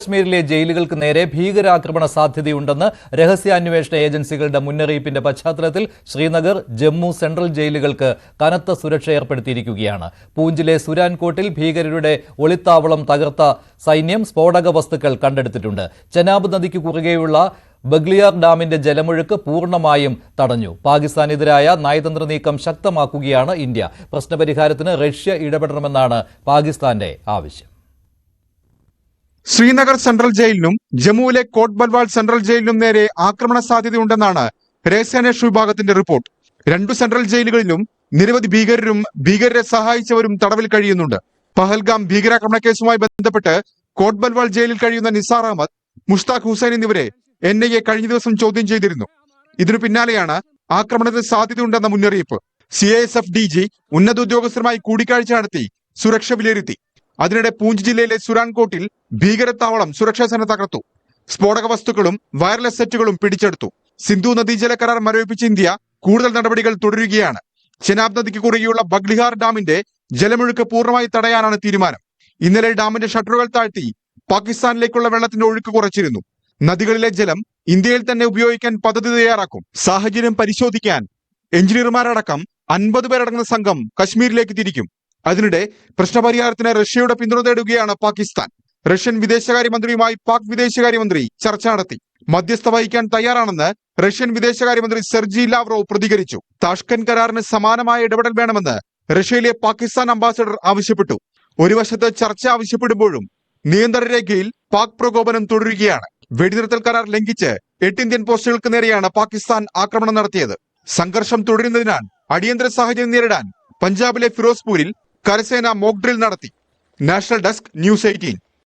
കശ്മീരിലെ ജയിലുകൾക്ക് നേരെ ഭീകരാക്രമണ സാധ്യതയുണ്ടെന്ന് രഹസ്യാന്വേഷണ ഏജൻസികളുടെ മുന്നറിയിപ്പിന്റെ പശ്ചാത്തലത്തിൽ ശ്രീനഗർ, ജമ്മു സെൻട്രൽ ജയിലുകൾക്ക് കനത്ത സുരക്ഷ ഏർപ്പെടുത്തിയിരിക്കുകയാണ്. പൂഞ്ചിലെ സുരാൻകോട്ടിൽ ഭീകരരുടെ ഒളിത്താവളം തകർത്ത സൈന്യം സ്ഫോടക വസ്തുക്കൾ കണ്ടെടുത്തിട്ടുണ്ട്. ചെനാബ് നദിക്ക് കുറുകെയുള്ള ബഗ്ലിയാർ ഡാമിന്റെ ജലമൊഴുക്ക് പൂർണ്ണമായും തടഞ്ഞു. പാകിസ്ഥാനെതിരായ നയതന്ത്ര നീക്കം ശക്തമാക്കുകയാണ് ഇന്ത്യ. പ്രശ്നപരിഹാരത്തിന് റഷ്യ ഇടപെടണമെന്നാണ് പാകിസ്ഥാന്റെ ആവശ്യം. ശ്രീനഗർ സെൻട്രൽ ജയിലിനും ജമ്മുവിലെ കോട്ട് ബൽവാൾ സെൻട്രൽ ജയിലിനും നേരെ ആക്രമണ സാധ്യതയുണ്ടെന്നാണ് രഹസ്യാന്വേഷണ വിഭാഗത്തിന്റെ റിപ്പോർട്ട്. രണ്ടു സെൻട്രൽ ജയിലുകളിലും നിരവധി ഭീകരരും ഭീകരരെ സഹായിച്ചവരും തടവിൽ കഴിയുന്നുണ്ട്. പഹൽഗാം ഭീകരാക്രമണ കേസുമായി ബന്ധപ്പെട്ട് കോട്ട് ബൽവാൾ ജയിലിൽ കഴിയുന്ന നിസാർ അഹമ്മദ്, മുഷ്താഖ് ഹുസൈൻ എന്നിവരെ NIA കഴിഞ്ഞ ദിവസം ചോദ്യം ചെയ്തിരുന്നു. ഇതിനു പിന്നാലെയാണ് ആക്രമണത്തിന് സാധ്യതയുണ്ടെന്ന മുന്നറിയിപ്പ്. CISF DG ഉന്നത ഉദ്യോഗസ്ഥരുമായി കൂടിക്കാഴ്ച നടത്തി സുരക്ഷ വിലയിരുത്തി. അതിനിടെ പൂഞ്ച് ജില്ലയിലെ സുരാൻകോട്ടിൽ ഭീകരത്താവളം സുരക്ഷാ സേന തകർത്തു. സ്ഫോടക വസ്തുക്കളും വയർലെസ് സെറ്റുകളും പിടിച്ചെടുത്തു. സിന്ധു നദീജല കരാർ മരവിപ്പിച്ച ഇന്ത്യ കൂടുതൽ നടപടികൾ തുടരുകയാണ്. ചെനാബ് നദിക്ക് കുറുകെയുള്ള ബഗ്ലിഹാർ ഡാമിന്റെ ജലമൊഴുക്ക് പൂർണ്ണമായി തടയാനാണ് തീരുമാനം. ഇന്നലെ ഡാമിന്റെ ഷട്ടറുകൾ താഴ്ത്തി പാകിസ്ഥാനിലേക്കുള്ള വെള്ളത്തിന്റെ ഒഴുക്ക് കുറച്ചിരുന്നു. നദികളിലെ ജലം ഇന്ത്യയിൽ തന്നെ ഉപയോഗിക്കാൻ പദ്ധതി തയ്യാറാക്കും. സാഹചര്യം പരിശോധിക്കാൻ എഞ്ചിനീയർമാരടക്കം 50 പേരടങ്ങുന്ന സംഘം കശ്മീരിലേക്ക് തിരിക്കും. അതിനിടെ പ്രശ്നപരിഹാരത്തിന് റഷ്യയുടെ പിന്തുണ തേടുകയാണ് പാകിസ്ഥാൻ. റഷ്യൻ വിദേശകാര്യമന്ത്രിയുമായി പാക് വിദേശകാര്യമന്ത്രി ചർച്ച നടത്തി. മധ്യസ്ഥ വഹിക്കാൻ തയ്യാറാണെന്ന് റഷ്യൻ വിദേശകാര്യമന്ത്രി സെർജി ലാവ്റോവ് പ്രതികരിച്ചു. താഷ്കന്റ് കരാറിന് സമാനമായ ഇടപെടൽ വേണമെന്ന് റഷ്യയിലെ പാകിസ്ഥാൻ അംബാസഡർ ആവശ്യപ്പെട്ടു. ഒരു വശത്ത് ചർച്ച ആവശ്യപ്പെടുമ്പോഴും നിയന്ത്രണ രേഖയിൽ പാക് പ്രകോപനം തുടരുകയാണ്. വെടിനിർത്തൽ കരാർ ലംഘിച്ച് 8 ഇന്ത്യൻ പോസ്റ്റുകൾക്ക് നേരെയാണ് പാകിസ്ഥാൻ ആക്രമണം നടത്തിയത്. സംഘർഷം തുടരുന്നതിനാൽ അടിയന്തര സാഹചര്യം നേരിടാൻ പഞ്ചാബിലെ ഫിറോസ്പൂരിൽ കരസേന മോക്ക് ഡ്രിൽ നടത്തി. National desk, news 18.